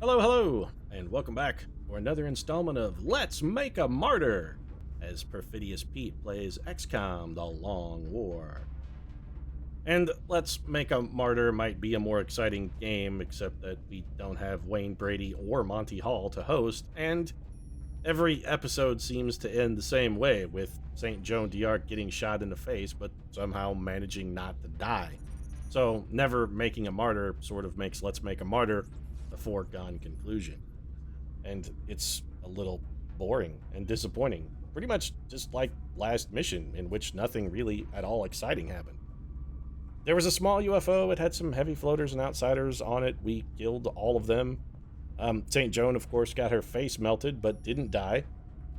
Hello, hello, and welcome back for another installment of Let's Make a Martyr, as Perfidious Pete plays XCOM: The Long War. And Let's Make a Martyr might be a more exciting game, except that we don't have Wayne Brady or Monty Hall to host, and every episode seems to end the same way, with St. Joan d'Arc getting shot in the face, but somehow managing not to die. So never making a martyr sort of makes Let's Make a Martyr a foregone conclusion. And it's a little boring and disappointing. Pretty much just like last mission, in which nothing really at all exciting happened. There was a small UFO, it had some heavy floaters and outsiders on it. We killed all of them. St. Joan, of course, got her face melted, but didn't die.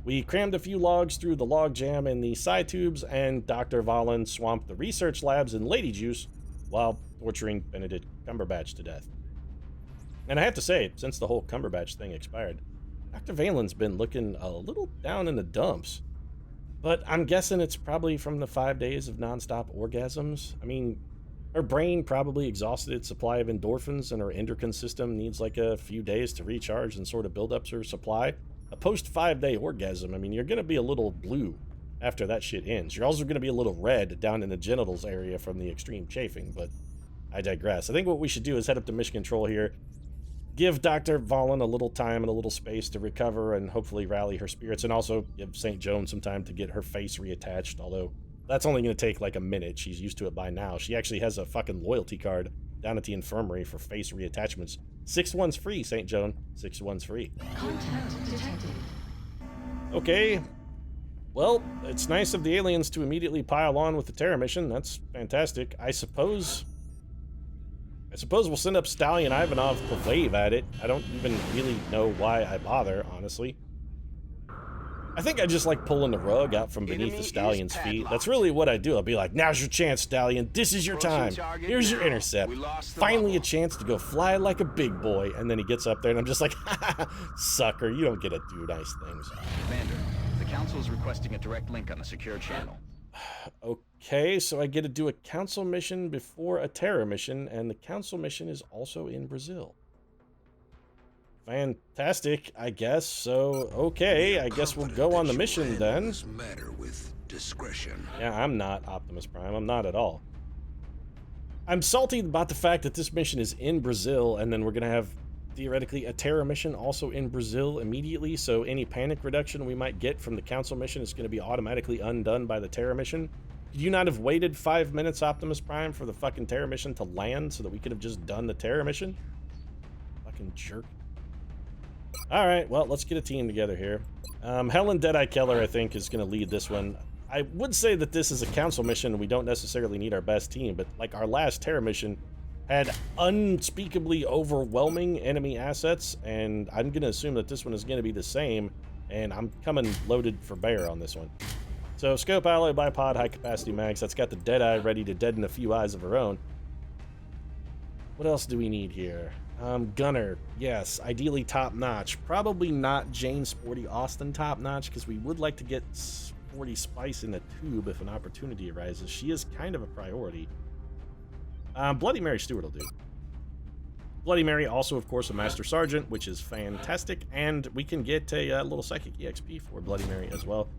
We crammed a few logs through the log jam and the side tubes, and Dr. Valen swamped the research labs in Lady Juice while torturing Benedict Cumberbatch to death. And I have to say, since the whole Cumberbatch thing expired, Dr. Valen's been looking a little down in the dumps. But I'm guessing it's probably from the 5 days of nonstop orgasms. I mean, her brain probably exhausted its supply of endorphins, and her endocrine system needs like a few days to recharge and sort of build up her supply. A post 5-day orgasm, I mean, you're going to be a little blue after that shit ends. You're also going to be a little red down in the genitals area from the extreme chafing, but I digress. I think what we should do is head up to mission control here, give Dr. Valen a little time and a little space to recover and hopefully rally her spirits, and also give St. Joan some time to get her face reattached, although that's only going to take like a minute. She's used to it by now. She actually has a fucking loyalty card down at the infirmary for face reattachments. 6 ones free, St. Joan. 6 ones free. Contact detected. Okay. Well, it's nice of the aliens to immediately pile on with the Terra mission. That's fantastic. I suppose we'll send up Stallion Ivanov to wave at it. I don't even really know why I bother, honestly. I think I just like pulling the rug out from beneath the Stallion's feet. That's really what I do. I'll be like, now's your chance, Stallion. This is your time. Here's your intercept. Finally a chance to go fly like a big boy. And then he gets up there and I'm just like, ha, sucker, you don't get to do nice things. Commander, the Council is requesting a direct link on a secure channel. Okay, so I get to do a council mission before a terror mission, and the council mission is also in Brazil. Fantastic, I guess. So, okay, I guess we'll go on the mission then. Matter with discretion. Yeah, I'm not Optimus Prime. I'm not at all. I'm salty about the fact that this mission is in Brazil, and then we're gonna have theoretically a terror mission also in Brazil immediately, so any panic reduction we might get from the council mission is going to be automatically undone by the terror mission. Could you not have waited 5 minutes, Optimus Prime, for the fucking terror mission to land so that we could have just done the terror mission? Fucking jerk. Alright, well, let's get a team together here. Helen Deadeye Keller, I think, is going to lead this one. I would say that this is a council mission and we don't necessarily need our best team, but like our last terror mission had unspeakably overwhelming enemy assets, and I'm going to assume that this one is going to be the same, and I'm coming loaded for bear on this one. So, scope alloy, bipod, high-capacity mags, that's got the Deadeye ready to deaden a few eyes of her own. What else do we need here? Gunner, yes, ideally top-notch. Probably not Jane Sporty Austin top-notch, because we would like to get Sporty Spice in the tube if an opportunity arises. She is kind of a priority. Bloody Mary Stewart will do. Bloody Mary also, of course, a Master Sergeant, which is fantastic, and we can get a little Psychic EXP for Bloody Mary as well.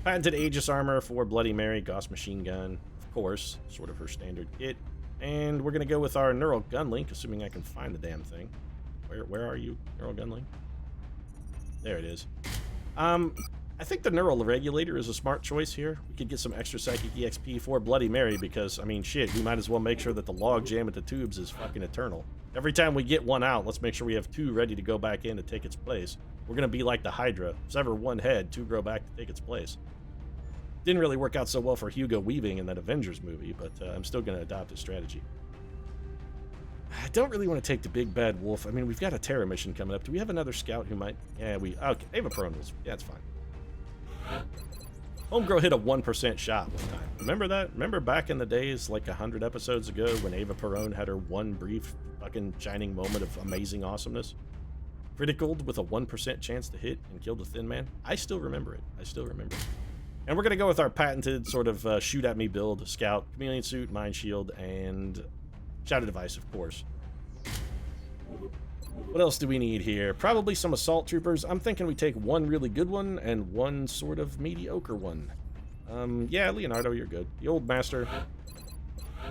Patented Aegis Armor for Bloody Mary, Gauss Machine Gun, of course, sort of her standard kit. And we're going to go with our Neural Gun Link, assuming I can find the damn thing. Where are you, Neural Gun Link? There it is. I think the Neural Regulator is a smart choice here. We could get some extra Psychic EXP for Bloody Mary because, I mean, shit, we might as well make sure that the log jam at the tubes is fucking eternal. Every time we get one out, let's make sure we have 2 ready to go back in to take its place. We're going to be like the Hydra. Sever one head, 2 grow back to take its place. Didn't really work out so well for Hugo Weaving in that Avengers movie, but I'm still going to adopt his strategy. I don't really want to take the big bad wolf. I mean, we've got a terror mission coming up. Do we have another scout who might... Yeah, okay, Ava Perone was... Yeah, it's fine. Homegirl hit a 1% shot one time. Remember that? Remember back in the days, like 100 episodes ago, when Ava Perone had her one brief fucking shining moment of amazing awesomeness? Criticaled with a 1% chance to hit and killed a thin man? I still remember it. I still remember it. And we're going to go with our patented sort of shoot-at-me build. Scout, Chameleon Suit, Mind Shield, and Shadow Device, of course. What else do we need here? Probably some assault troopers. I'm thinking we take one really good one and one sort of mediocre one. Yeah, Leonardo, you're good. The old master.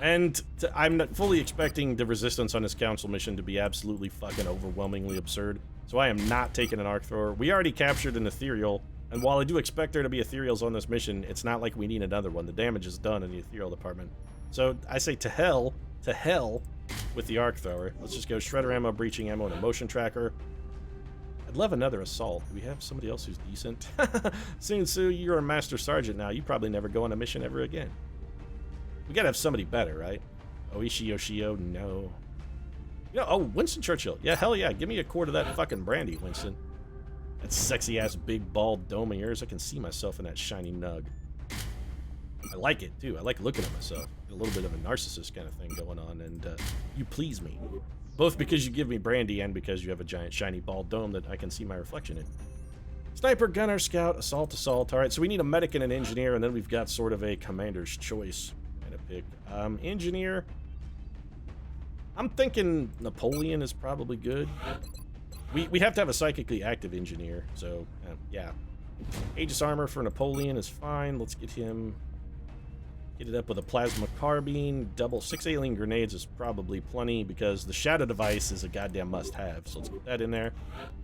And I'm not fully expecting the resistance on this council mission to be absolutely fucking overwhelmingly absurd. So I am not taking an arc thrower. We already captured an ethereal, and while I do expect there to be ethereals on this mission, it's not like we need another one. The damage is done in the ethereal department. So I say to hell with the arc thrower. Let's just go shredder ammo, breaching ammo, and a motion tracker. I'd love another assault. Do we have somebody else who's decent? Su, you're a master sergeant now. You probably never go on a mission ever again. We gotta have somebody better, right? Oishi Yoshio, no. You know, oh, Winston Churchill. Yeah, hell yeah. Give me a quart of that fucking brandy, Winston. That sexy-ass big bald dome of yours. I can see myself in that shiny nug. I like it, too. I like looking at myself. A little bit of a narcissist kind of thing going on, and you please me. Both because you give me brandy and because you have a giant shiny bald dome that I can see my reflection in. Sniper, gunner, scout, assault, assault. All right, so we need a medic and an engineer, and then we've got sort of a commander's choice kind of pick. Engineer. I'm thinking Napoleon is probably good. We have to have a psychically active engineer, so yeah. Aegis armor for Napoleon is fine. Let's get him. Get it up with a plasma carbine. Double 6 alien grenades is probably plenty because the shadow device is a goddamn must-have. So let's get that in there.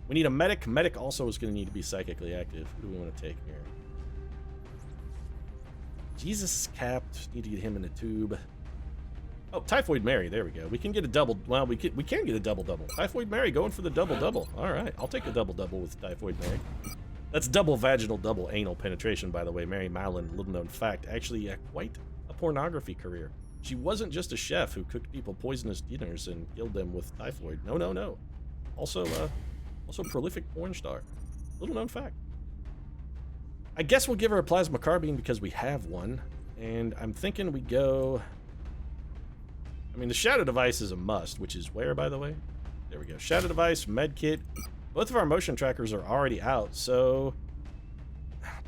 We need a medic. Medic also is going to need to be psychically active. Who do we want to take here? Jesus is capped. Need to get him in the tube. Oh, Typhoid Mary. There we go. We can get a double. Well, we can get a double-double. Typhoid Mary going for the double-double. All right. I'll take a double-double with Typhoid Mary. That's double vaginal, double anal penetration, by the way. Mary Mallon, little known fact, actually quite a pornography career. She wasn't just a chef who cooked people poisonous dinners and killed them with typhoid. No, no, no. Also prolific porn star. Little known fact. I guess we'll give her a plasma carbine because we have one. And I'm thinking we go... I mean, the shadow device is a must, which is where, by the way? There we go. Shadow device, med kit. Both of our motion trackers are already out, so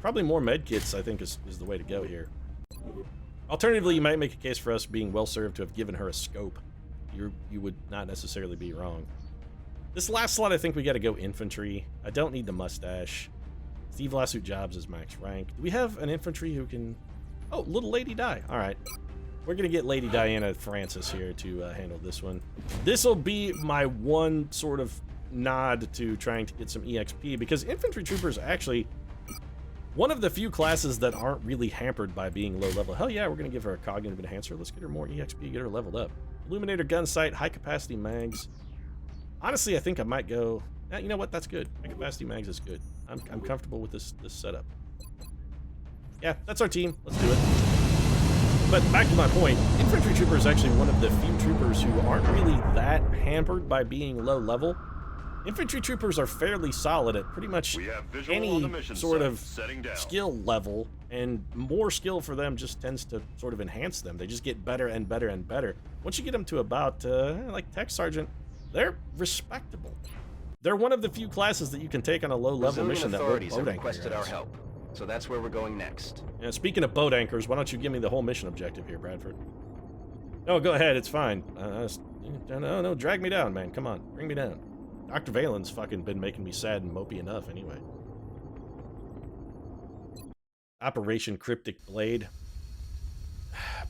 probably more med kits, I think, is the way to go here. Alternatively, you might make a case for us being well served to have given her a scope. You would not necessarily be wrong. This last slot, I think we got to go infantry. I don't need the mustache. Steve Lawsuit Jobs is max rank. Do we have an infantry who can... Oh, little Lady Di. All right. We're going to get Lady Diana Francis here to handle this one. This will be my one sort of nod to trying to get some EXP, because infantry troopers are actually one of the few classes that aren't really hampered by being low level. Hell yeah, we're going to give her a cognitive enhancer. Let's get her more EXP, get her leveled up. Illuminator gun sight, high capacity mags. Honestly, I think I might go... you know what? That's good. High capacity mags is good. I'm comfortable with this setup. Yeah, that's our team. Let's do it. But back to my point, infantry trooper is actually one of the few troopers who aren't really that hampered by being low level. Infantry troopers are fairly solid at pretty much any sort of skill level, and more skill for them just tends to sort of enhance them. They just get better and better and better. Once you get them to about, like Tech Sergeant, they're respectable. They're one of the few classes that you can take on a low-level mission that won't boat requested our help, so that's where we're going next. Yeah, speaking of boat anchors, why don't you give me the whole mission objective here, Bradford? No, go ahead, it's fine. No, drag me down, man. Come on, bring me down. Dr. Valen's fucking been making me sad and mopey enough anyway. Operation Cryptic Blade.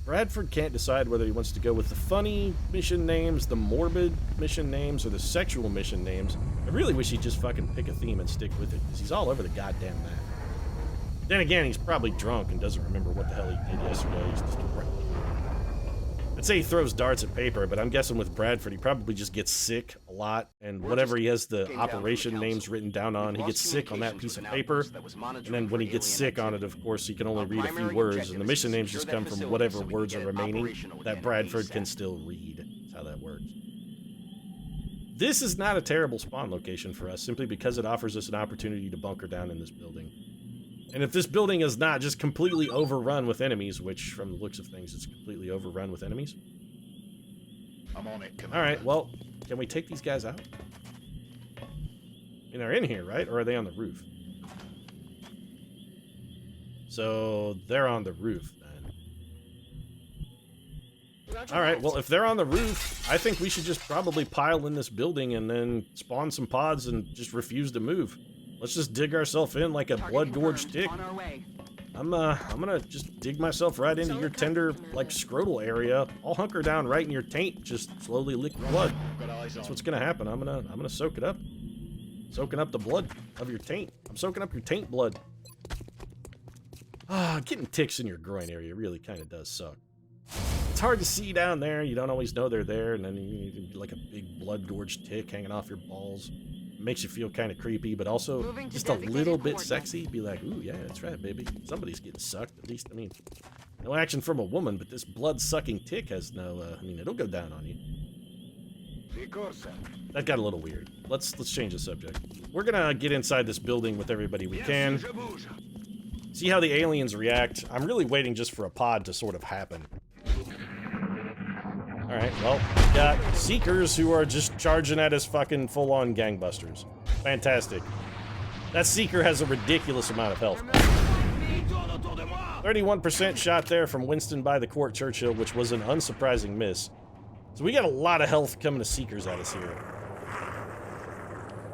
Bradford can't decide whether he wants to go with the funny mission names, the morbid mission names, or the sexual mission names. I really wish he'd just fucking pick a theme and stick with it, because he's all over the goddamn map. Then again, he's probably drunk and doesn't remember what the hell he did yesterday. He's just I'd say he throws darts at paper, but I'm guessing with Bradford, he probably just gets sick a lot, and whatever he has the operation names written down on, he gets sick on that piece of paper, and then when he gets sick on it, of course, he can only read a few words, and the mission names just come from whatever words are remaining that Bradford can still read. That's how that works. This is not a terrible spawn location for us, simply because it offers us an opportunity to bunker down in this building. And if this building is not just completely overrun with enemies, which from the looks of things, it's completely overrun with enemies. I'm on it. All right, well, can we take these guys out? And they're in here, right? Or are they on the roof? So they're on the roof then. All right, well, if they're on the roof, I think we should just probably pile in this building and then spawn some pods and just refuse to move. Let's just dig ourselves in like a blood-gorged tick. On our way. I'm gonna just dig myself right into your tender, like, scrotal area. I'll hunker down right in your taint, just slowly lick blood. Got eyes That's on. what's gonna happen. I'm gonna soak it up. Soaking up the blood of your taint. I'm soaking up your taint blood. Ah, getting ticks in your groin area really kind of does suck. It's hard to see down there. You don't always know they're there, and then you like a big blood-gorged tick hanging off your balls. Makes you feel kind of creepy, but also Moving to just a little designated bit coordinates. sexy. Be like, ooh, yeah, that's right, baby. Somebody's getting sucked. At least, I mean, no action from a woman, but this blood-sucking tick has no, I mean, it'll go down on you. That got a little weird. Let's change the subject. We're gonna get inside this building with everybody we can. See how the aliens react. I'm really waiting just for a pod to sort of happen. Alright, well, we got Seekers who are just charging at us fucking full-on gangbusters. Fantastic. That Seeker has a ridiculous amount of health. 31% shot there from Winston by the Court Churchill, which was an unsurprising miss. So we got a lot of health coming to Seekers at us here.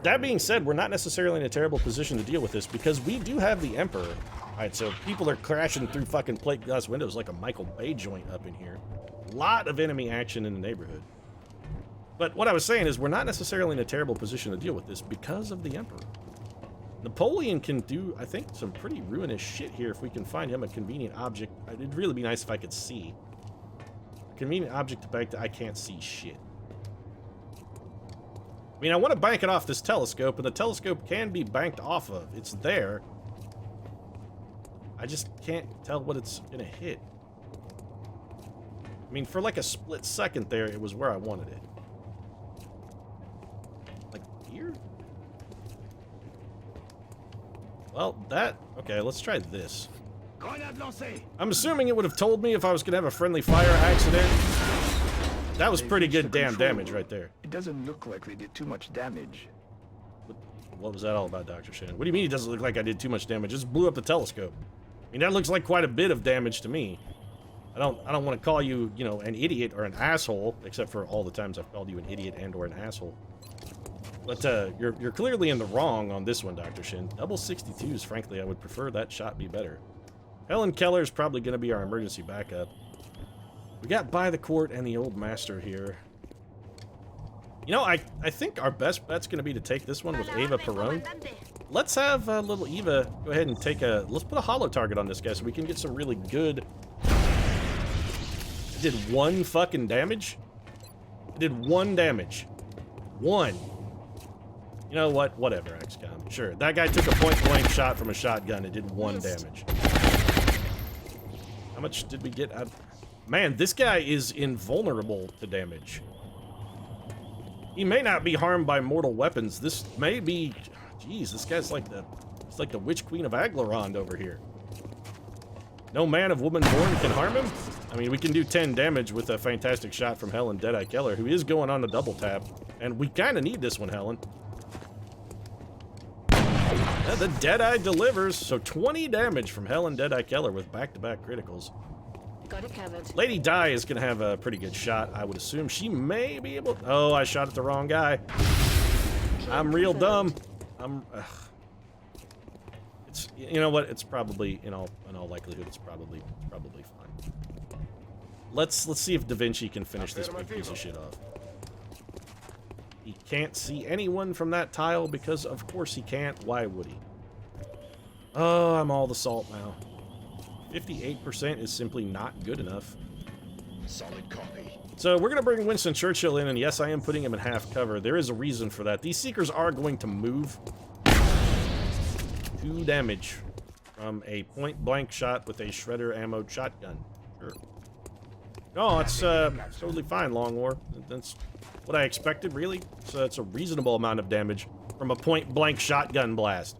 That being said, we're not necessarily in a terrible position to deal with this because we do have the Emperor. Alright, so people are crashing through fucking plate glass windows like a Michael Bay joint up in here. Lot of enemy action in the neighborhood. But what I was saying is we're not necessarily in a terrible position to deal with this because of the Emperor. Napoleon can do, I think, some pretty ruinous shit here if we can find him a convenient object. It'd really be nice if I could see. A convenient object to bank that I can't see shit. I mean, I want to bank it off this telescope, and the telescope can be banked off of. It's there. I just can't tell what it's gonna hit. I mean, for like a split second there, it was where I wanted it. Like here? Well, that... Okay, let's try this. I'm assuming it would have told me if I was gonna have a friendly fire accident. That was pretty good damn damage right there. It doesn't look like they did too much damage. What was that all about, Dr. Shannon? What do you mean it doesn't look like I did too much damage? It just blew up the telescope. I mean, that looks like quite a bit of damage to me. I don't want to call you, you know, an idiot or an asshole, except for all the times I've called you an idiot and or an asshole. But you're clearly in the wrong on this one, Dr. Shin. Double 62s, frankly, I would prefer that shot be better. Helen Keller's probably going to be our emergency backup. We got By the Court and the Old Master here. You know, I think our best bet's going to be to take this one with Ava Perron. Let's have little Eva go ahead and take a... Let's put a holo target on this guy so we can get some really good... It did 1 fucking damage? It did 1 damage. 1. You know what? Whatever, XCOM. Sure. That guy took a point-blank shot from a shotgun. It did 1 damage. How much did we get out? Man, this guy is invulnerable to damage. He may not be harmed by mortal weapons. This may be... Jeez, this guy's like the... It's like the Witch Queen of Aglarond over here. No man of woman born can harm him? I mean, we can do 10 damage with a fantastic shot from Helen Deadeye Keller, who is going on the double tap. And we kind of need this one, Helen. Yeah, the Deadeye delivers. So 20 damage from Helen Deadeye Keller with back-to-back criticals. Got it covered. Lady Di is going to have a pretty good shot, I would assume. She may be able... Oh, I shot at the wrong guy. I'm real dumb. It's... You know what? It's probably, in all likelihood, it's probably fine. Let's see if Da Vinci can finish this big piece of shit off. He can't see anyone from that tile because, of course, he can't. Why would he? Oh, I'm all the salt now. 58% is simply not good enough. Solid copy. So we're going to bring Winston Churchill in, and yes, I am putting him in half cover. There is a reason for that. These Seekers are going to move. 2 damage from a point-blank shot with a shredder ammo shotgun. Sure. No, it's totally fine, Long War. That's what I expected, really. So it's a reasonable amount of damage from a point-blank shotgun blast.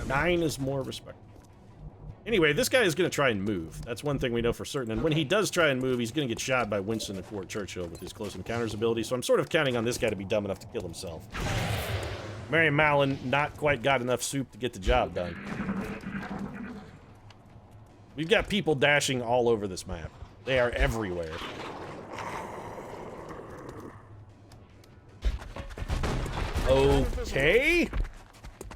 9 is more respectable. Anyway, this guy is going to try and move. That's one thing we know for certain. And when he does try and move, he's going to get shot by Winston the Court Churchill with his close encounters ability. So I'm sort of counting on this guy to be dumb enough to kill himself. Mary Mallon not quite got enough soup to get the job done. We've got people dashing all over this map. They are everywhere. Okay.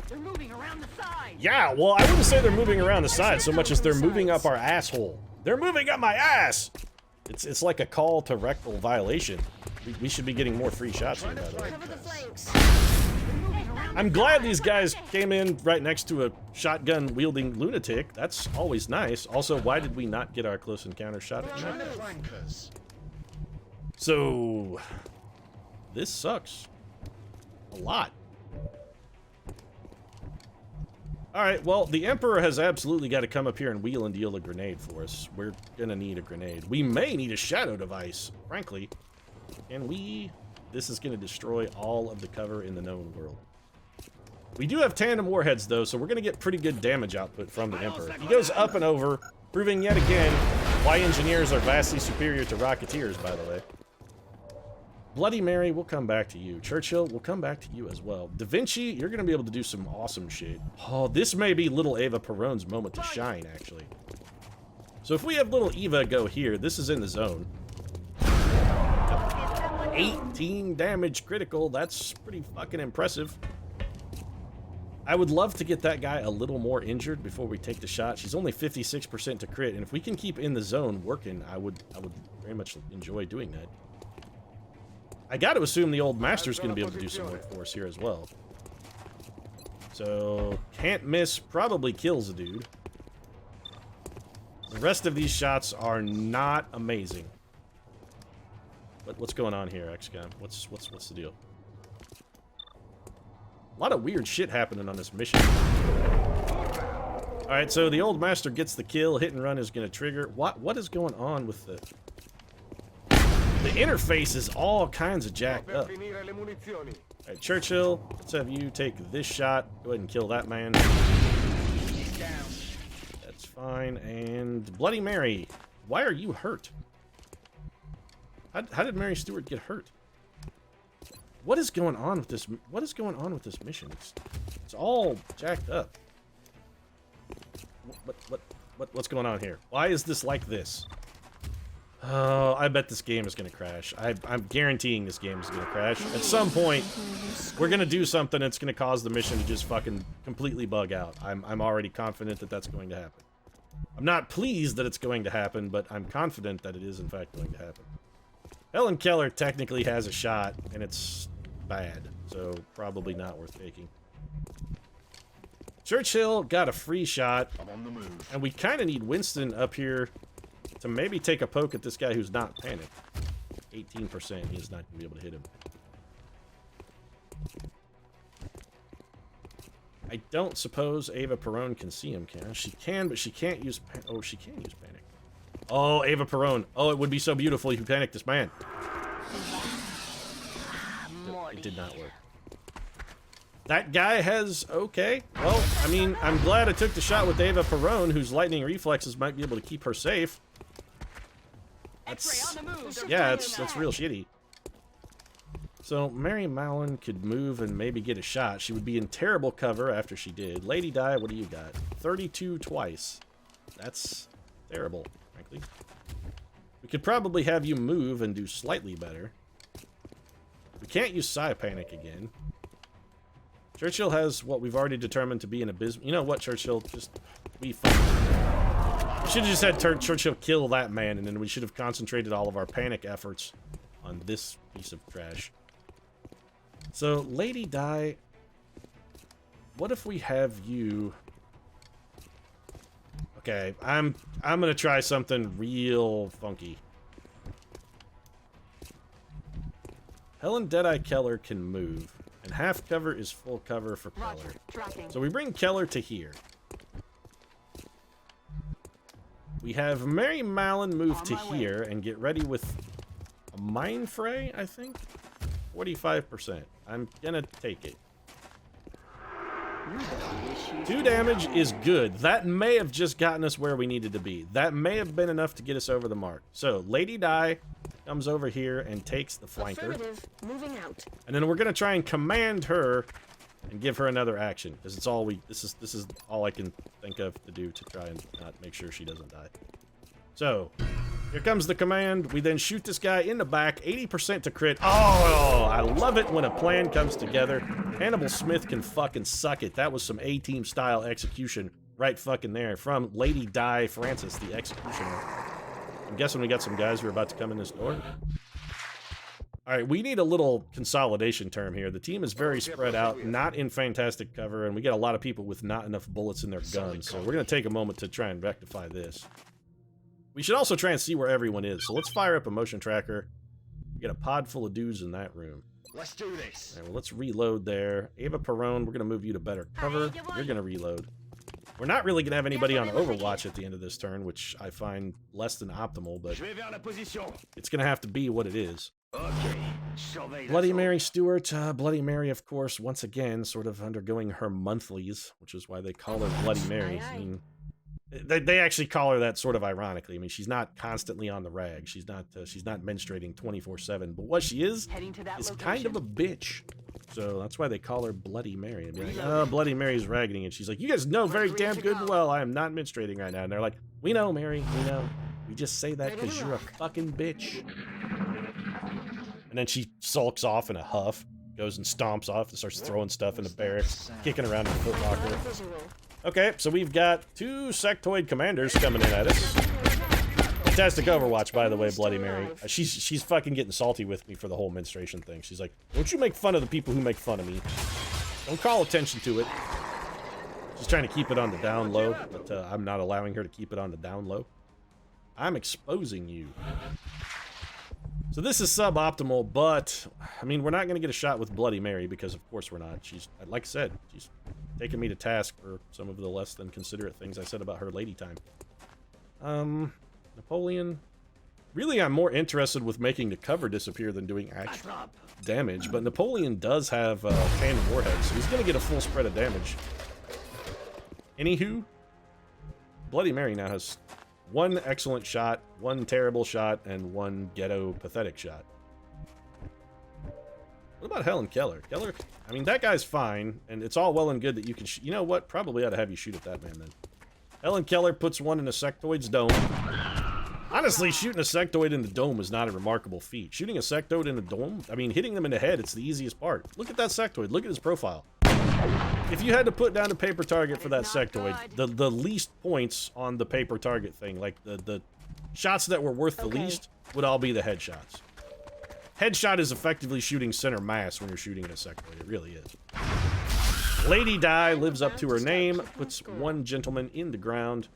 They're moving around the side. Yeah, well, I wouldn't say they're moving around the side so much as they're moving up our asshole. They're moving up my ass! It's like a call to rectal violation. We should be getting more free shots here, by the way. Cover the flanks. I'm glad these guys came in right next to a shotgun-wielding lunatic. That's always nice. Also, why did we not get our close encounter shot at that? Flankers. So, this sucks. A lot. Alright, well, the Emperor has absolutely got to come up here and wheel and deal a grenade for us. We're gonna need a grenade. We may need a shadow device, frankly. And this is gonna destroy all of the cover in the known world. We do have tandem warheads, though, so we're gonna get pretty good damage output from the Emperor. He goes up and over, proving yet again why engineers are vastly superior to rocketeers, by the way. Bloody Mary, we'll come back to you. Churchill, we'll come back to you as well. Da Vinci, you're going to be able to do some awesome shit. Oh, this may be little Eva Perón's moment to shine, actually. So if we have little Eva go here, this is in the zone. 18 damage critical, that's pretty fucking impressive. I would love to get that guy a little more injured before we take the shot. She's only 56% to crit, and if we can keep in the zone working, I would very much enjoy doing that. I got to assume the old master's going to be able to do some work for us here as well. So, can't miss, probably kills a dude. The rest of these shots are not amazing. But what's going on here, XCOM? What's the deal? A lot of weird shit happening on this mission. Alright, so the old master gets the kill. Hit and run is going to trigger. What is going on with the... The interface is all kinds of jacked up. Alright, Churchill, let's have you take this shot. Go ahead and kill that man. That's fine. And Bloody Mary, why are you hurt? How did Mary Stewart get hurt? What is going on with this? What is going on with this mission? It's all jacked up. What's going on here? Why is this like this? Oh, I bet this game is going to crash. I'm guaranteeing this game is going to crash. At some point, we're going to do something that's going to cause the mission to just fucking completely bug out. I'm already confident that that's going to happen. I'm not pleased that it's going to happen, but I'm confident that it is in fact going to happen. Helen Keller technically has a shot, and it's bad, so probably not worth taking. Churchill got a free shot, I'm on the move. and we kind of need Winston up here to maybe take a poke at this guy who's not panicked. 18%, he's not going to be able to hit him. I don't suppose Eva Perón can see him, can she? She can, but she can't use... Oh, she can use panic. Oh, Eva Perón. Oh, it would be so beautiful if you panicked this man. It did not work. That guy has... Okay. Well, I mean, I'm glad I took the shot with Eva Perón, whose lightning reflexes might be able to keep her safe. That's... Yeah, that's real shitty. So, Mary Mallon could move and maybe get a shot. She would be in terrible cover after she did. Lady Di, what do you got? 32 twice. That's terrible, frankly. We could probably have you move and do slightly better. We can't use Psi Panic again. Churchill has what we've already determined to be an abysmal... You know what, Churchill? Just... We should have just had Churchill kill that man, and then we should have concentrated all of our panic efforts on this piece of trash. So, Lady Di... What if we have you... Okay, I'm gonna try something real funky. Helen Deadeye Keller can move, and half cover is full cover for Keller. So we bring Keller to here. We have Mary Mallon move to here and get ready with a Mind Fray, I think? 45%. I'm gonna take it. 2 damage is good. That may have just gotten us where we needed to be. That may have been enough to get us over the mark. So, Lady Di comes over here and takes the flanker. Moving out. And then we're gonna try and command her and give her another action, because it's all this is all I can think of to do to try and not make sure she doesn't die. So, Here comes the command. We then shoot this guy in the back, 80% to crit. Oh, I love it when a plan comes together. Hannibal Smith can fucking suck it. That was some A-team style execution right fucking there from Lady Di Francis, the executioner. I'm guessing we got some guys who are about to come in this door. All right, we need a little consolidation term here. The team is very spread out, not in fantastic cover, and we got a lot of people with not enough bullets in their guns. So we're going to take a moment to try and rectify this. We should also try and see where everyone is. So let's fire up a motion tracker. We got a pod full of dudes in that room. Let's do this. All right, well, let's reload there. Ava Perone, we're going to move you to better cover. You're going to reload. We're not really going to have anybody on Overwatch at the end of this turn, which I find less than optimal, but it's going to have to be what it is. Bloody Mary Stewart. Bloody Mary, of course, once again, sort of undergoing her monthlies, which is why they call her Bloody Mary. I mean, they actually call her that sort of ironically. I mean, she's not constantly on the rag. She's not menstruating 24/7. But what she is kind of a bitch. So that's why they call her Bloody Mary. And be like, oh, Bloody Mary's ragging. And she's like, you guys know very damn good and well I am not menstruating right now. And they're like, we know, Mary, we know. We just say that because you're a fucking bitch. And then she sulks off in a huff, goes and stomps off and starts throwing stuff in the barracks, kicking around in the Foot Locker. Okay, so we've got 2 sectoid commanders coming in at us. Fantastic Overwatch, by the way, Bloody Mary. She's fucking getting salty with me for the whole menstruation thing. She's like, don't you make fun of the people who make fun of me. Don't call attention to it. She's trying to keep it on the down low, but I'm not allowing her to keep it on the down low. I'm exposing you. So this is suboptimal, but, I mean, we're not going to get a shot with Bloody Mary because, of course, we're not. She's, like I said, she's taking me to task for some of the less than considerate things I said about her lady time. Napoleon. Really, I'm more interested with making the cover disappear than doing actual damage, but Napoleon does have tandem warheads, so he's going to get a full spread of damage. Anywho, Bloody Mary now has 1 excellent shot, 1 terrible shot, and 1 ghetto pathetic shot. What about Helen Keller? Keller, I mean, that guy's fine, and it's all well and good that you can you know what? Probably ought to have you shoot at that man, then. Helen Keller puts 1 in a sectoid's dome. Honestly, shooting a sectoid in the dome is not a remarkable feat. Shooting a sectoid in the dome, I mean, hitting them in the head, it's the easiest part. Look at that sectoid. Look at his profile. If you had to put down a paper target for that sectoid, the least points on the paper target thing, like the shots that were worth the least, would all be the headshots. Headshot is effectively shooting center mass when you're shooting at a sectoid. It really is. Lady Di lives up to her name, puts 1 gentleman in the ground.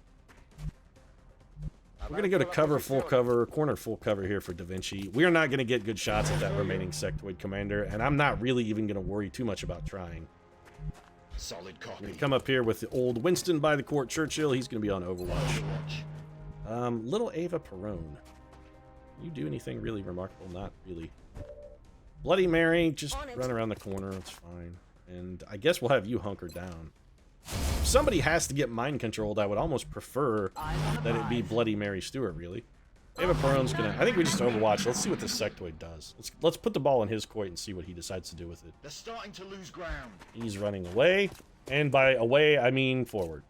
We're going to go to cover, full cover, corner full cover here for Da Vinci. We are not going to get good shots at that remaining sectoid commander, and I'm not really even going to worry too much about trying. Solid copy. We're going to come up here with the old Winston by the Court Churchill. He's going to be on Overwatch. Little Ava Perone. You do anything really remarkable? Not really. Bloody Mary, just run around the corner. It's fine. And I guess we'll have you hunker down. If somebody has to get mind controlled, I would almost prefer that it be Bloody Mary Stewart, really. Ava Perone's gonna... I think we just Overwatch. Let's see what this sectoid does. Let's put the ball in his court and see what he decides to do with it. They're starting to lose ground. He's running away. And by away, I mean forward.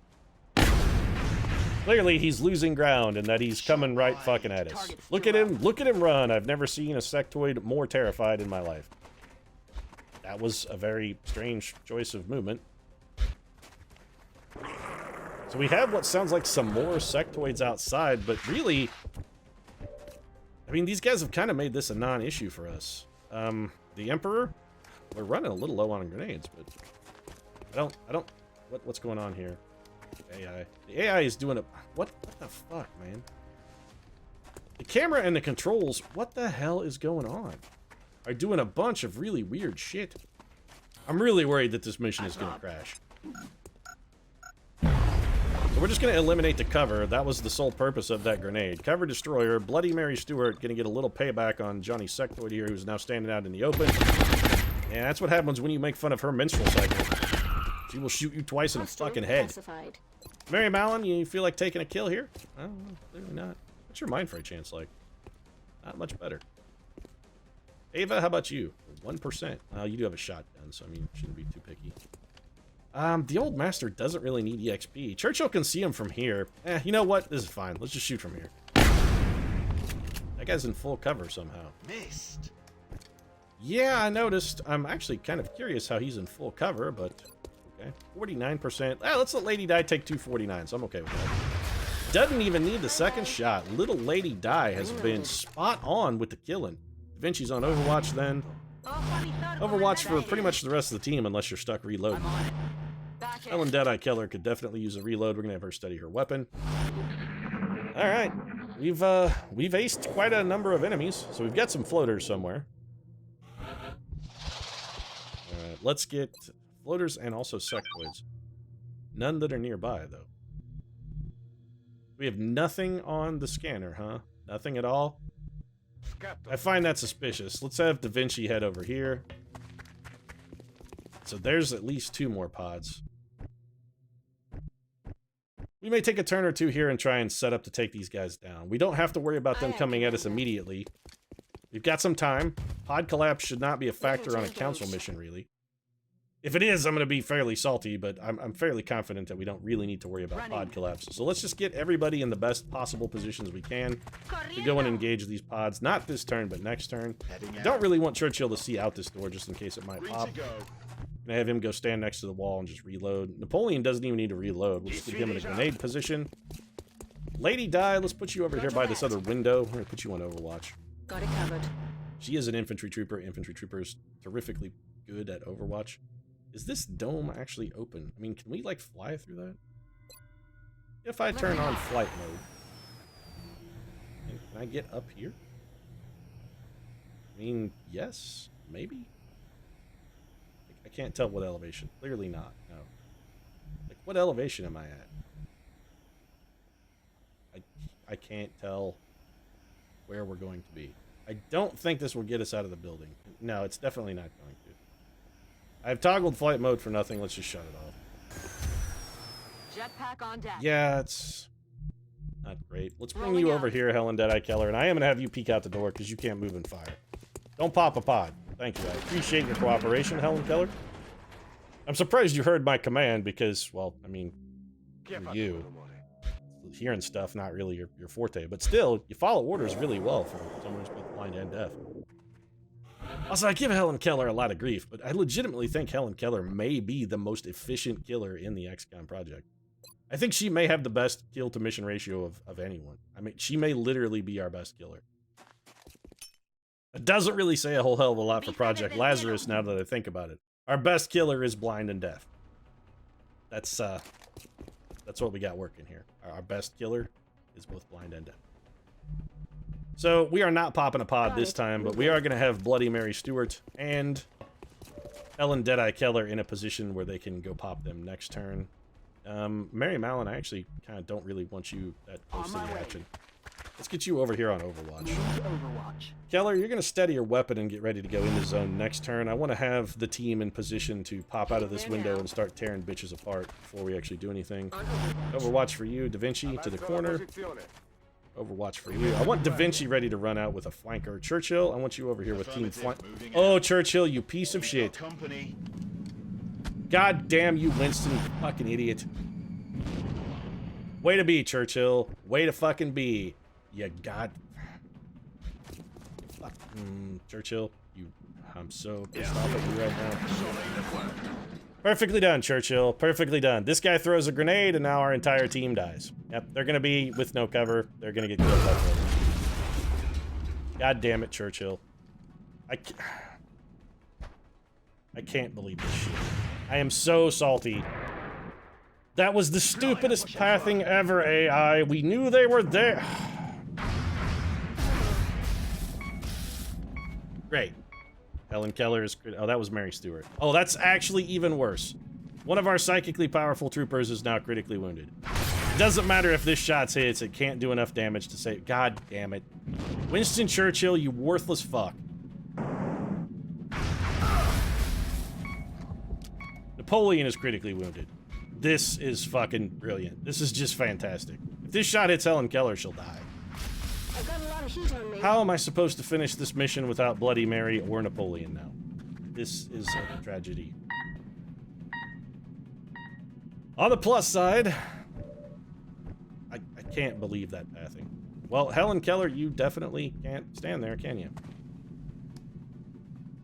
Clearly, he's losing ground and that he's coming right fucking at us. Look at him run. I've never seen a sectoid more terrified in my life. That was a very strange choice of movement. So we have what sounds like some more sectoids outside, but really, I mean, these guys have kind of made this a non-issue for us. The Emperor, we're running a little low on grenades, but what's going on here? AI. The AI is doing a, what the fuck, man? The camera and the controls, what the hell is going on? Are doing a bunch of really weird shit. I'm really worried that this mission is going to crash. So we're just going to eliminate the cover. That was the sole purpose of that grenade. Cover destroyer. Bloody Mary Stewart going to get a little payback on Johnny Sectoid here, who's now standing out in the open. And that's what happens when you make fun of her menstrual cycle. She will shoot you twice in the fucking head. Mary Mallon, you feel like taking a kill here? I don't know. Clearly not. What's your mind for a chance like? Not much better. Ava, how about you? 1%. You do have a shotgun, so I mean, shouldn't be too picky. The old master doesn't really need EXP. Churchill can see him from here. You know what? This is fine. Let's just shoot from here. That guy's in full cover somehow. Missed. Yeah, I noticed. I'm actually kind of curious how he's in full cover, but okay. 49%. Ah, let's let Lady Di take 249, so I'm okay with that. Doesn't even need the second shot. Little Lady Di has been spot on with the killing. Da Vinci's on Overwatch then. Overwatch for pretty much the rest of the team unless you're stuck reloading. Helen Deadeye Keller could definitely use a reload. We're gonna have her study her weapon. Alright. We've aced quite a number of enemies, so we've got some floaters somewhere. Alright, let's get floaters and also sectoids. None that are nearby, though. We have nothing on the scanner, huh? Nothing at all? I find that suspicious. Let's have Da Vinci head over here. So there's at least 2 more pods. We may take a turn or two here and try and set up to take these guys down. We don't have to worry about them coming at us immediately. We've got some time. Pod collapse should not be a factor on a council mission, really. If it is, I'm going to be fairly salty, but I'm fairly confident that we don't really need to worry about pod collapse. So let's just get everybody in the best possible positions we can to go and engage these pods. Not this turn, but next turn. I don't really want Churchill to see out this door just in case it might pop. Gonna have him go stand next to the wall and just reload. Napoleon doesn't even need to reload. We'll just put him in a grenade position. Lady Di, let's put you over here by this other window. We're gonna put you on Overwatch. Got it covered. She is an infantry trooper. Infantry troopers terrifically good at Overwatch. Is this dome actually open? I mean, can we like fly through that? If I turn on flight mode, can I get up here? I mean, yes, maybe. I can't tell what elevation. Clearly not. No. Like, what elevation am I at? I can't tell where we're going to be. I don't think this will get us out of the building. No, it's definitely not going to. I've toggled flight mode for nothing. Let's just shut it off. Jetpack on deck. Yeah, it's not great. Let's bring you over here, Helen Deadeye Keller, and I am going to have you peek out the door because you can't move and fire. Don't pop a pod. Thank you. I appreciate your cooperation, Helen Keller. I'm surprised you heard my command because, well, I mean, you. Hearing stuff, not really your forte, but still, you follow orders really well for someone who's both blind and deaf. Also, I give Helen Keller a lot of grief, but I legitimately think Helen Keller may be the most efficient killer in the XCOM project. I think she may have the best kill-to-mission ratio of anyone. I mean, she may literally be our best killer. It doesn't really say a whole hell of a lot for Project Lazarus now that I think about it. Our best killer is blind and deaf. That's what we got working here. Our best killer is both blind and deaf. So, we are not popping a pod this time, but we are going to have Bloody Mary Stewart and Helen Deadeye Keller in a position where they can go pop them next turn. Mary Mallon, I actually kind of don't really want you that close to the action. Let's get you over here on Overwatch. Keller, you're going to steady your weapon and get ready to go into zone next turn. I want to have the team in position to pop out of this window and start tearing bitches apart before we actually do anything. Overwatch for you, Da Vinci to the corner. Overwatch for you. I want Da Vinci ready to run out with a flanker. Churchill, I want you over here with team flank. Oh, Churchill, you piece of shit. God damn you, Winston, you fucking idiot. Way to be, Churchill. Way to fucking be. You god. Fuck. Churchill, I'm so pissed off at you right now. Perfectly done, Churchill. Perfectly done. This guy throws a grenade, and now our entire team dies. Yep, they're gonna be with no cover. They're gonna get killed by the God damn it, Churchill. I can't believe this shit. I am so salty. That was the stupidest pathing ever, AI. We knew they were there. Great. Helen Keller is... Oh, that was Mary Stewart. Oh, that's actually even worse. One of our psychically powerful troopers is now critically wounded. It doesn't matter if this shot hits, it can't do enough damage to save... God damn it. Winston Churchill, you worthless fuck. Napoleon is critically wounded. This is fucking brilliant. This is just fantastic. If this shot hits Helen Keller, she'll die. I've got a lot of heat on me. How am I supposed to finish this mission without Bloody Mary or Napoleon now? This is a tragedy. On the plus side, I can't believe that pathing. Well, Helen Keller, you definitely can't stand there, can you?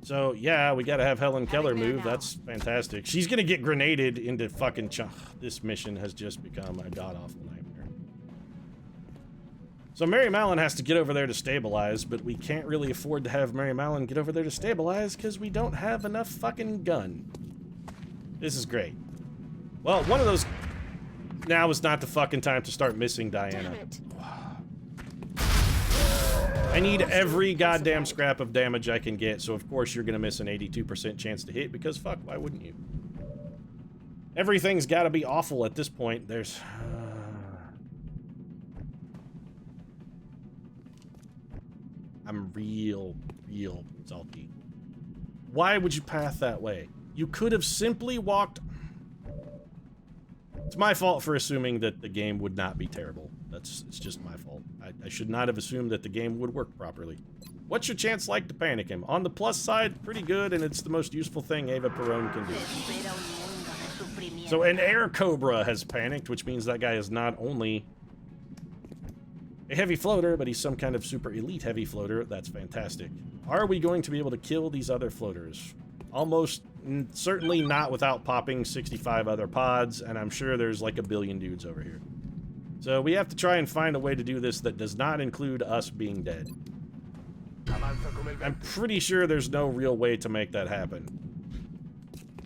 So, yeah, we gotta have Helen Keller move. That's fantastic. She's gonna get grenaded into fucking This mission has just become a god-awful nightmare. So Mary Mallon has to get over there to stabilize, but we can't really afford to have Mary Mallon get over there to stabilize because we don't have enough fucking gun. This is great. Well, one of those... Now is not the fucking time to start missing Diana. I need every goddamn scrap of damage I can get, so of course you're gonna miss an 82% chance to hit, because fuck, why wouldn't you? Everything's gotta be awful at this point. There's... I'm real salty. Why would you path that way? You could have simply walked... It's my fault for assuming that the game would not be terrible. It's just my fault. I should not have assumed that the game would work properly. What's your chance like to panic him? On the plus side, pretty good, and it's the most useful thing Ava Perón can do. So an air cobra has panicked, which means that guy is not only a heavy floater, but he's some kind of super elite heavy floater. That's fantastic. Are we going to be able to kill these other floaters? Almost certainly not without popping 65 other pods, and I'm sure there's like a billion dudes over here. So we have to try and find a way to do this that does not include us being dead. I'm pretty sure there's no real way to make that happen.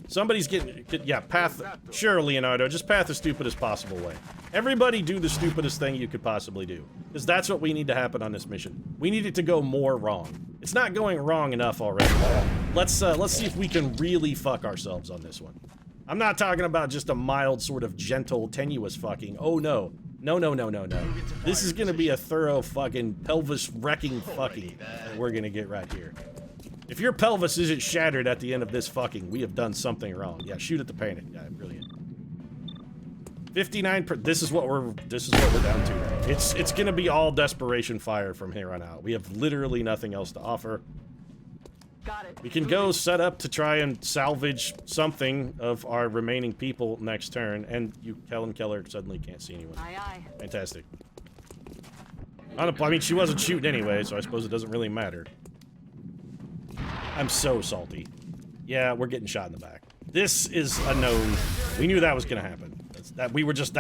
Somebody's getting... Yeah, path... Sure, Leonardo, just path the stupidest possible way. Everybody do the stupidest thing you could possibly do. Because that's what we need to happen on this mission. We need it to go more wrong. It's not going wrong enough already. Let's see if we can really fuck ourselves on this one. I'm not talking about just a mild, sort of gentle, tenuous fucking. Oh, no. No. This is gonna be a thorough fucking pelvis-wrecking fucking that we're gonna get right here. If your pelvis isn't shattered at the end of this fucking, we have done something wrong. Yeah, shoot at the panic guy. Brilliant. 59%. This is what we're down to. Right? It's gonna be all desperation fire from here on out. We have literally nothing else to offer. Got it. We can go set up to try and salvage something of our remaining people next turn, and Helen Keller suddenly can't see anyone. Aye, aye. Fantastic. I mean, she wasn't shooting anyway, so I suppose it doesn't really matter. I'm so salty. Yeah, we're getting shot in the back. This is a known. We knew that was gonna happen. That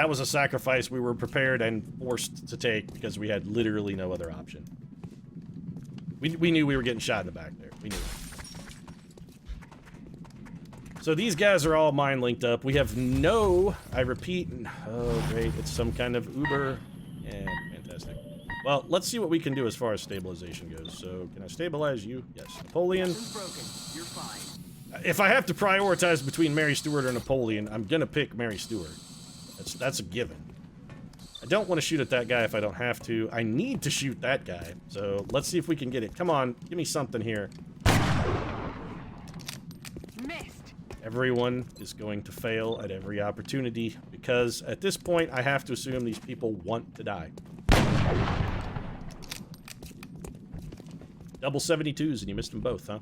was a sacrifice we were prepared and forced to take because we had literally no other option. We knew we were getting shot in the back there. We knew it. So these guys are all mine linked up. We have no, I repeat, oh great, it's some kind of Uber. Yeah, fantastic. Well, let's see what we can do as far as stabilization goes. So, can I stabilize you? Yes. Napoleon. You're fine. If I have to prioritize between Mary Stuart or Napoleon, I'm gonna pick Mary Stuart. That's a given. I don't want to shoot at that guy if I don't have to. I need to shoot that guy. So let's see if we can get it. Come on, give me something here. Missed. Everyone is going to fail at every opportunity because at this point I have to assume these people want to die. Double 72s and you missed them both, huh?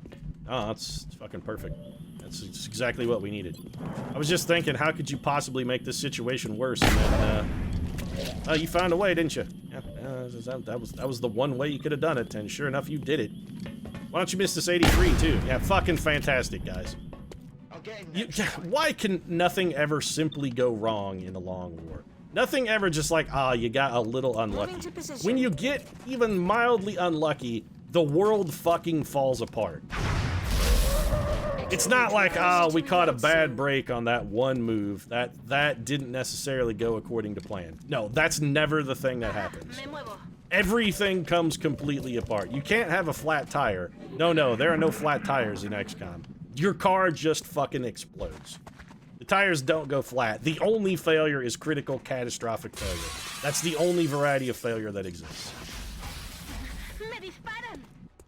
Oh, that's fucking perfect. That's exactly what we needed. I was just thinking, how could you possibly make this situation worse? And then, oh, you found a way, didn't you? Yeah, that was the one way you could have done it, and sure enough, you did it. Why don't you miss this 83 too? Yeah, fucking fantastic, guys. Why can nothing ever simply go wrong in a long war? Nothing ever just like, you got a little unlucky. When you get even mildly unlucky, the world fucking falls apart. It's not like, we caught a bad break on that one move. That didn't necessarily go according to plan. No, that's never the thing that happens. Everything comes completely apart. You can't have a flat tire. No, there are no flat tires in XCOM. Your car just fucking explodes. The tires don't go flat. The only failure is critical catastrophic failure. That's the only variety of failure that exists.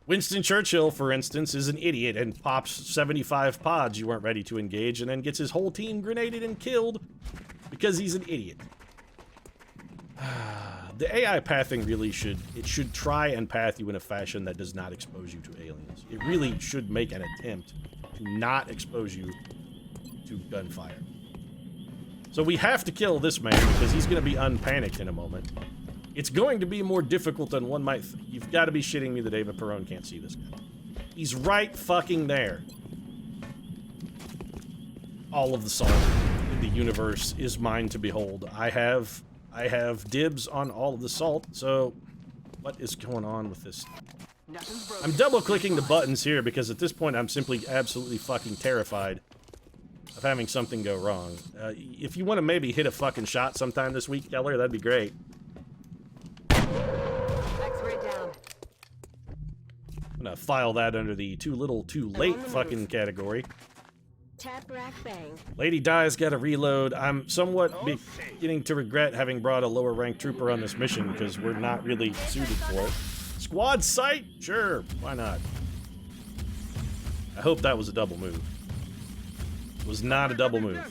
Winston Churchill, for instance, is an idiot and pops 75 pods you weren't ready to engage and then gets his whole team grenaded and killed because he's an idiot. The AI pathing really should try and path you in a fashion that does not expose you to aliens. It really should make an attempt to not expose you to gunfire. So we have to kill this man because he's going to be unpanicked in a moment. It's going to be more difficult than one might think. You've got to be shitting me that David Perron can't see this guy. He's right fucking there. All of the salt in the universe is mine to behold. I have dibs on all of the salt, so what is going on with this? I'm double-clicking the buttons here because at this point I'm simply absolutely fucking terrified of having something go wrong. If you want to maybe hit a fucking shot sometime this week, Keller, that'd be great. X-ray down. I'm gonna file that under the too little, too late fucking category. Tap, rack, bang. Lady Di's got to reload. I'm somewhat beginning to regret having brought a lower ranked trooper on this mission because we're not really suited for it. Squad sight? Sure, why not? I hope that was a double move. It was not a double move.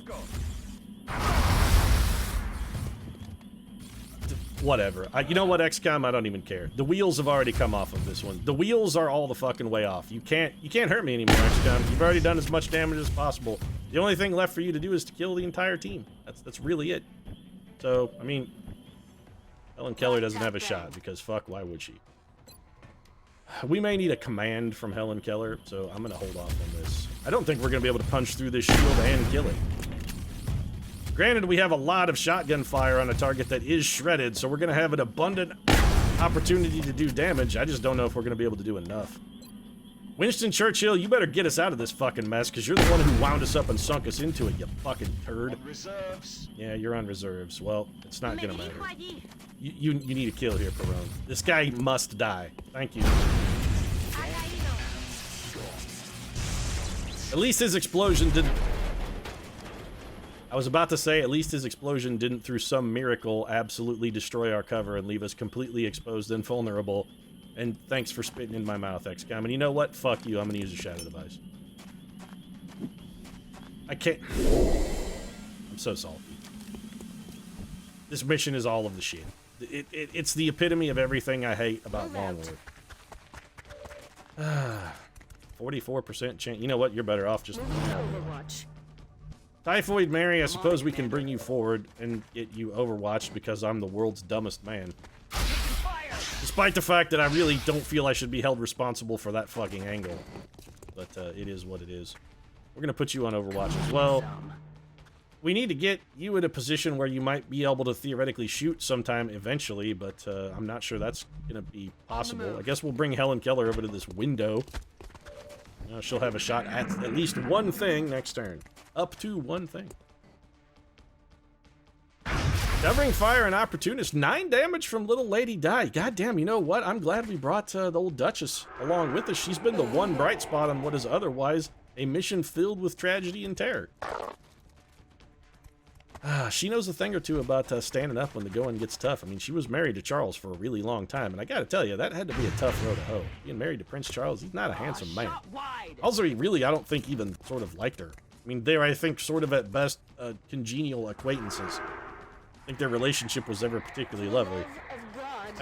Whatever. You know what, XCOM? I don't even care. The wheels have already come off of this one. The wheels are all the fucking way off. You can't hurt me anymore, XCOM. You've already done as much damage as possible. The only thing left for you to do is to kill the entire team. That's really it. So, I mean, Helen Keller doesn't have a shot because fuck, why would she? We may need a command from Helen Keller, so I'm gonna hold off on this. I don't think we're gonna be able to punch through this shield and kill it. Granted, we have a lot of shotgun fire on a target that is shredded, so we're going to have an abundant opportunity to do damage. I just don't know if we're going to be able to do enough. Winston Churchill, you better get us out of this fucking mess, because you're the one who wound us up and sunk us into it, you fucking turd. On reserves. Yeah, you're on reserves. Well, it's not going to matter. You need a kill here, Perron. This guy must die. Thank you. At least his explosion didn't... I was about to say, at least his explosion didn't, through some miracle, absolutely destroy our cover and leave us completely exposed and vulnerable. And thanks for spitting in my mouth, XCOM. And you know what? Fuck you. I'm gonna use a shadow device. I can't... I'm so salty. This mission is all of the shit. It's the epitome of everything I hate about Long War. 44% chance. You know what? You're better off just... Overwatch. Typhoid Mary, I suppose we can bring you forward and get you overwatched because I'm the world's dumbest man. Despite the fact that I really don't feel I should be held responsible for that fucking angle. But it is what it is. We're gonna put you on Overwatch as well. We need to get you in a position where you might be able to theoretically shoot sometime eventually, but I'm not sure that's gonna be possible. I guess we'll bring Helen Keller over to this window. She'll have a shot at least one thing next turn. Up to one thing. Covering fire and opportunist. 9 damage from Little Lady Di. God damn, you know what? I'm glad we brought the old Duchess along with us. She's been the one bright spot on what is otherwise a mission filled with tragedy and terror. She knows a thing or two about standing up when the going gets tough. I mean, she was married to Charles for a really long time, and I gotta tell you, that had to be a tough road to hoe. Being married to Prince Charles, he's not a handsome man. Also, he really, I don't think, even sort of liked her. I mean, they're, I think, sort of at best, congenial acquaintances. I think their relationship was ever particularly lovely.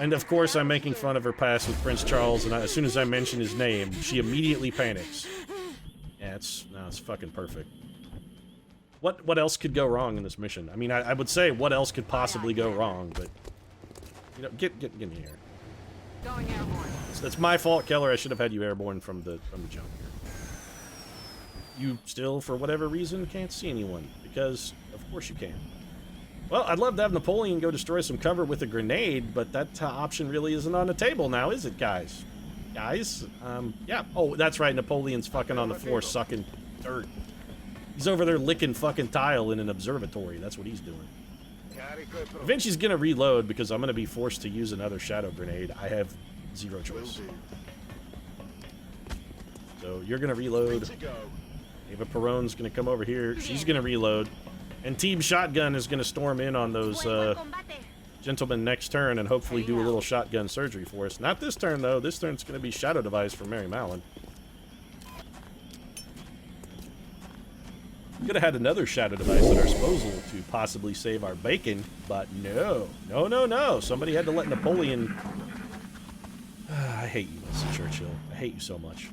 And of course, I'm making fun of her past with Prince Charles, and as soon as I mention his name, she immediately panics. Yeah, it's fucking perfect. What else could go wrong in this mission? I mean, I would say what else could possibly go wrong, but you know, get in here. Going airborne. That's my fault, Keller. I should have had you airborne from the jump here. You still, for whatever reason, can't see anyone because, of course, you can. Well, I'd love to have Napoleon go destroy some cover with a grenade, but that option really isn't on the table now, is it, guys? Guys, yeah. Oh, that's right. Napoleon's fucking on the floor, sucking dirt. He's over there licking fucking tile in an observatory. That's what he's doing. Vinci's gonna reload because I'm gonna be forced to use another shadow grenade. I have zero choice. So you're gonna reload. Ava Perron's gonna come over here. She's gonna reload. And Team Shotgun is gonna storm in on those gentlemen next turn and hopefully do a little shotgun surgery for us. Not this turn, though. This turn's gonna be Shadow Device for Mary Mallon. Could have had another Shadow Device at our disposal to possibly save our bacon, but no. No. Somebody had to let Napoleon... I hate you, Winston Churchill. I hate you so much.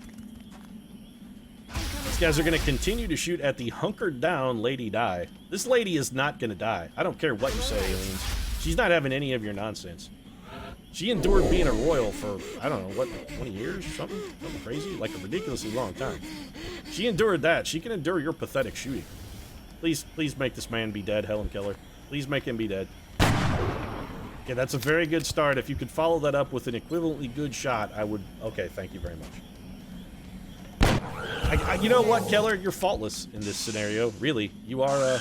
These guys are going to continue to shoot at the hunkered down Lady Di. This lady is not going to die. I don't care what you say, aliens. She's not having any of your nonsense. She endured being a royal for, I don't know, what, like 20 years? Something crazy? Like a ridiculously long time. She endured that. She can endure your pathetic shooting. Please make this man be dead, Helen Keller. Please make him be dead. Okay, that's a very good start. If you could follow that up with an equivalently good shot, I would... Okay, thank you very much. You know what, Keller? You're faultless in this scenario. Really. You are,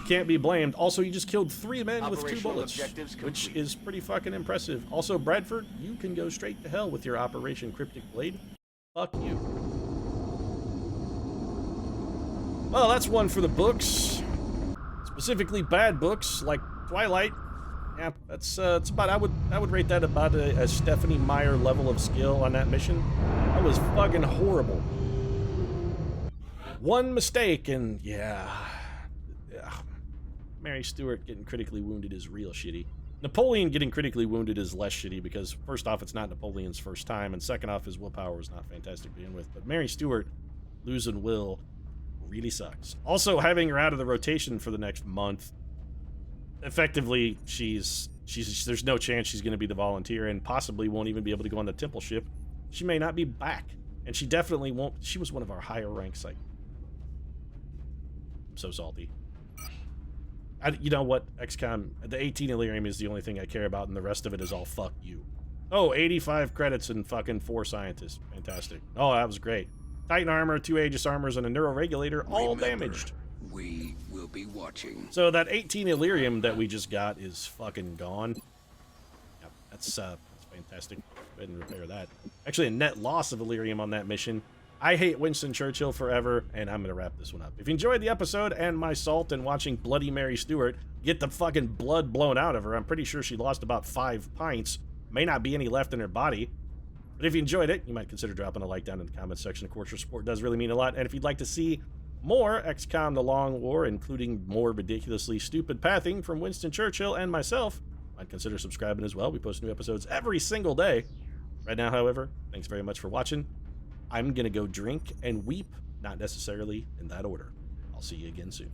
can't be blamed. Also, you just killed 3 men with 2 bullets, which is pretty fucking impressive. Also, Bradford, you can go straight to hell with your Operation Cryptic Blade. Fuck you. Well, that's one for the books. Specifically bad books, like Twilight. Yeah, that's about, I would rate that about a Stephanie Meyer level of skill on that mission. That was fucking horrible. One mistake, and yeah. Mary Stuart getting critically wounded is real shitty. Napoleon getting critically wounded is less shitty because, first off, it's not Napoleon's first time, and second off, his willpower was not fantastic to begin with. But Mary Stuart losing will really sucks. Also, having her out of the rotation for the next month, effectively, there's no chance she's going to be the volunteer, and possibly won't even be able to go on the temple ship. She may not be back, and she definitely won't. She was one of our higher rank psych. I'm so salty. You know what, XCOM, the 18 Illyrium is the only thing I care about, and the rest of it is all fuck you. Oh, 85 credits and fucking 4 scientists. Fantastic. Oh, that was great. Titan armor, 2 Aegis armors, and a neuroregulator, all damaged. We will be watching. So that 18 Illyrium that we just got is fucking gone. Yep, that's fantastic. Go ahead and repair that. Actually, a net loss of Illyrium on that mission. I hate Winston Churchill forever, and I'm going to wrap this one up. If you enjoyed the episode and my salt and watching Bloody Mary Stuart get the fucking blood blown out of her, I'm pretty sure she lost about 5 pints. May not be any left in her body. But if you enjoyed it, you might consider dropping a like down in the comments section. Of course, your support does really mean a lot. And if you'd like to see more XCOM The Long War, including more ridiculously stupid pathing from Winston Churchill and myself, I'd consider subscribing as well. We post new episodes every single day. Right now, however, thanks very much for watching. I'm going to go drink and weep, not necessarily in that order. I'll see you again soon.